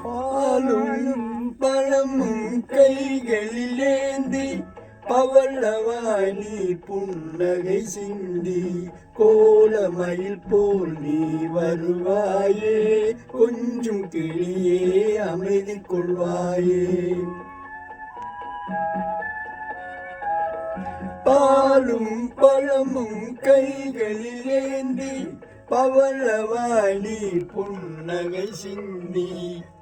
பாலும் பழமும் கைகளிலேந்தி பவளவாய் நீ புன்னகை சிந்தி கோலமயில் போல் நீ வருவாயே கொஞ்சம் கிளியே அமைதி கொள்வாயே. பாலும் பழமும் கைகளிலேந்தி பவளவாய் நீ புன்னகை சிந்தி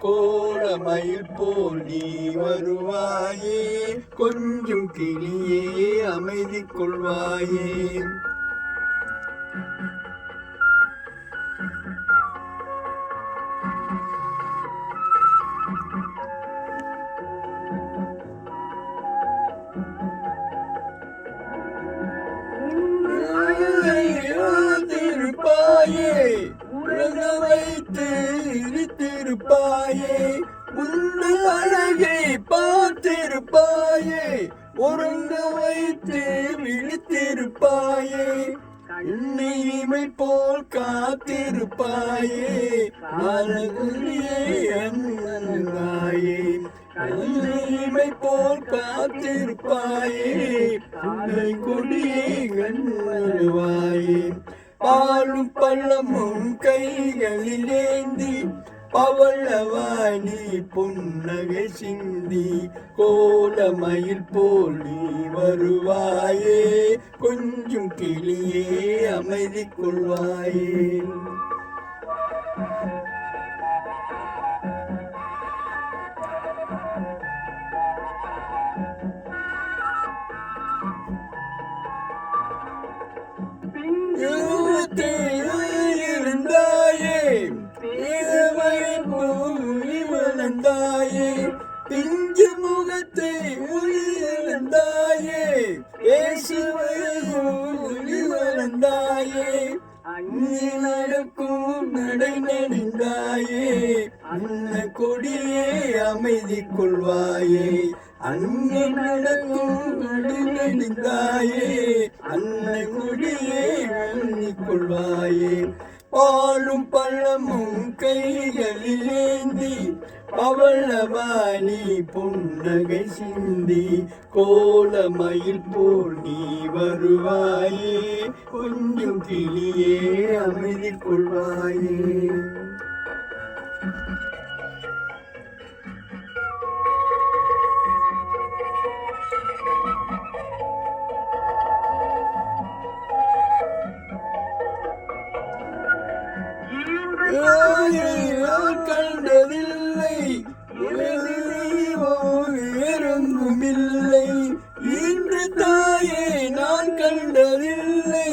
கோலமயில் போல் நீ வருவாயே கொஞ்சம் கிளியே அமைதி கொள்வாயே. உலக வைத்து இருப்பாயே உங்கள் அழகை பார்த்திருப்பாயே உறங்க வைத்து விழித்திருப்பாயே இமை போல் காத்திருப்பாயே அழகுரியே அண்ணாயே இமை போல் காத்திருப்பாயே உன்னை கொடியே கண்ணுவாயே. பாலும் பழமும் கைகளிலேந்தி பவளவாய் நீ புன்னகை சிந்தி கோலமயில் போல் நீ வருவாயே கொஞ்சம் கிளியே அமைதி கொள்வாயே. இருந்தாயே வளர்ந்தாயே பிஞ்சு முகத்தை உயிர்ந்தாயே பேசுவதி வளர்ந்தாயே நீ நடக்கும் நடை நடிந்தாயே அன்ன கொடியே அமைதி கொள்வாயே அன்னை நடக்கும் நடை நடிந்தாயே அன்னை கொடியே அமைதி கொள்வாயே. பாலும் பழமும் கைகளிலேந்தி பவளவாய் நீ புன்னகை சிந்தி கோலமயில் போல் நீ வருவாயே கொஞ்சம் கிளியே அமைதி கொள்வாயே. கண்டதில்லை வேறொன்றும் இல்லை இன்று தாயே நான் கண்டதில்லை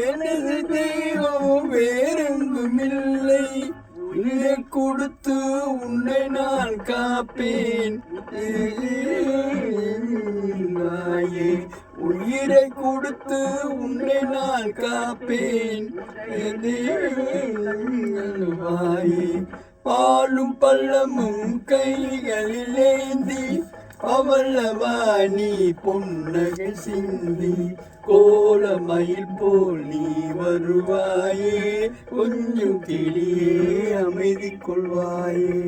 எனது தெய்வம் வேறெங்கும் இல்லை உயிரை கொடுத்து உன்னை நான் காப்பேன் உயிரை கொடுத்து உன்னை நான் காப்பேன். பாலும் பள்ளமும் கைகளிலேந்தி பவளவாய் நீ புன்னகை சிந்தி கோலமயில் போல் நீ வருவாயே கொஞ்சம் கிளியே அமைதி கொள்வாயே.